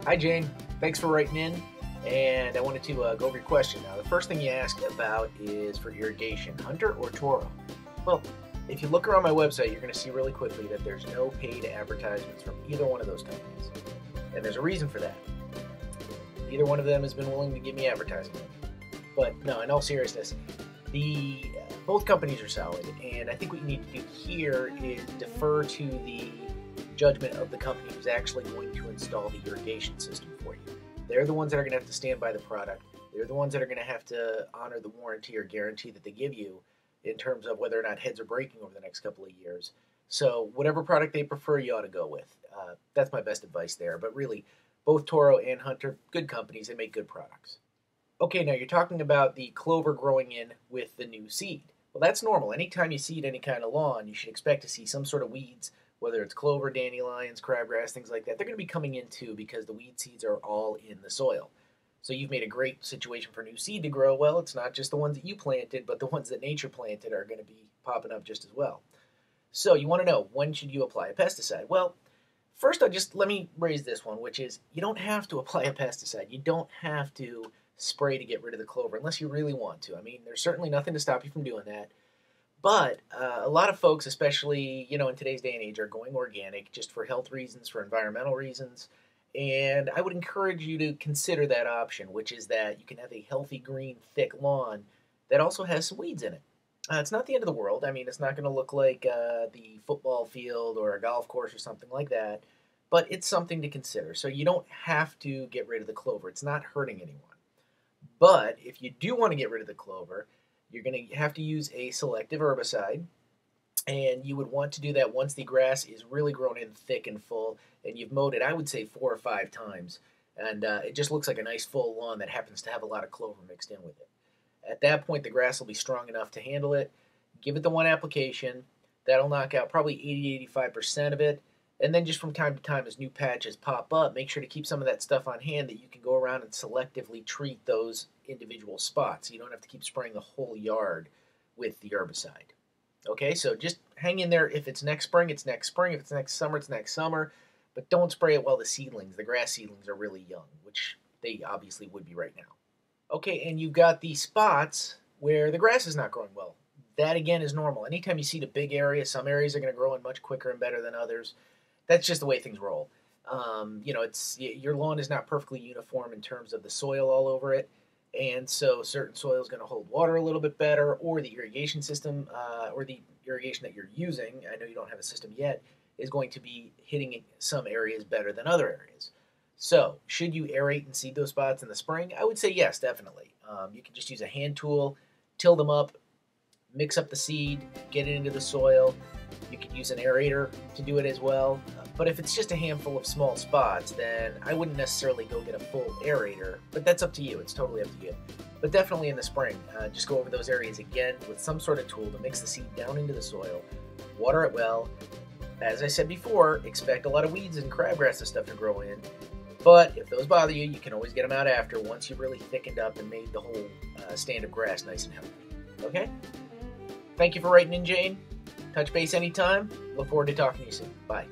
Hi Jane, thanks for writing in, and I wanted to go over your question. Now, the first thing you asked about is for irrigation, Hunter or Toro? Well, if you look around my website, you're going to see really quickly that there's no paid advertisements from either one of those companies, and there's a reason for that. Neither one of them has been willing to give me advertising. But no, in all seriousness, both companies are solid, and I think what you need to do here is defer to the judgment of the company who's actually going to install the irrigation system for you. They're the ones that are going to have to stand by the product. They're the ones that are going to have to honor the warranty or guarantee that they give you in terms of whether or not heads are breaking over the next couple of years. So whatever product they prefer, you ought to go with. That's my best advice there. But really, both Toro and Hunter, good companies. They make good products. Okay, now you're talking about the clover growing in with the new seed. Well, that's normal. Anytime you seed any kind of lawn, you should expect to see some sort of weeds, whether it's clover, dandelions, crabgrass, things like that. They're going to be coming in too because the weed seeds are all in the soil. So you've made a great situation for new seed to grow. Well, it's not just the ones that you planted, but the ones that nature planted are going to be popping up just as well. So you want to know, when should you apply a pesticide? Well, first let me raise this one, which is you don't have to apply a pesticide. You don't have to spray to get rid of the clover unless you really want to. I mean, there's certainly nothing to stop you from doing that. But a lot of folks, especially in today's day and age, are going organic just for health reasons, for environmental reasons. And I would encourage you to consider that option, which is that you can have a healthy, green, thick lawn that also has some weeds in it. It's not the end of the world. I mean, it's not going to look like the football field or a golf course or something like that. But it's something to consider. So you don't have to get rid of the clover. It's not hurting anyone. But if you do want to get rid of the clover, you're going to have to use a selective herbicide, and you would want to do that once the grass is really grown in thick and full, and you've mowed it, I would say 4 or 5 times, and it just looks like a nice full lawn that happens to have a lot of clover mixed in with it. At that point, the grass will be strong enough to handle it. Give it the one application. That'll knock out probably 80-85% of it. And then just from time to time, as new patches pop up, make sure to keep some of that stuff on hand that you can go around and selectively treat those individual spots. You don't have to keep spraying the whole yard with the herbicide. Okay, so just hang in there. If it's next spring, it's next spring. If it's next summer, it's next summer. But don't spray it while the grass seedlings are really young, which they obviously would be right now. Okay, and you've got the spots where the grass is not growing well. That, again, is normal. Anytime you see the big area, some areas are going to grow in much quicker and better than others. That's just the way things roll. Your lawn is not perfectly uniform in terms of the soil all over it, and so certain soil is going to hold water a little bit better, or the irrigation system, or the irrigation that you're using, I know you don't have a system yet, is going to be hitting some areas better than other areas. So, should you aerate and seed those spots in the spring? I would say yes, definitely. You can just use a hand tool, till them up, mix up the seed, get it into the soil. You could use an aerator to do it as well. But if it's just a handful of small spots, then I wouldn't necessarily go get a full aerator. But that's up to you. It's totally up to you. But definitely in the spring, just go over those areas again with some sort of tool to mix the seed down into the soil. Water it well. As I said before, expect a lot of weeds and crabgrass and stuff to grow in. But if those bother you, you can always get them out after once you've really thickened up and made the whole stand of grass nice and healthy. Okay? Thank you for writing in, Jane. Touch base anytime. Look forward to talking to you soon. Bye.